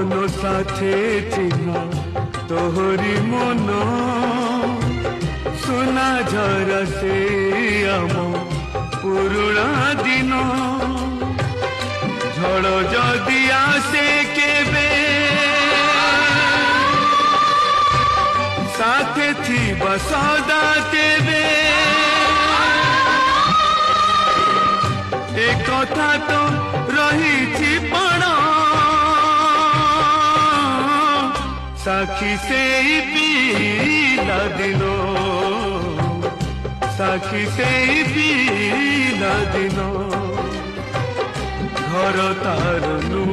মনো সাথে চিহ্ন তোহরি মন সোনা ঝরা সে আম পুরুণা দিন ঝড় যদি আসে কেবে সাথে থিবা সদা তেবে এ কথা তো রহিছি পণ साखी से पीला दिनो साखी से पीला दिनो घर तार नू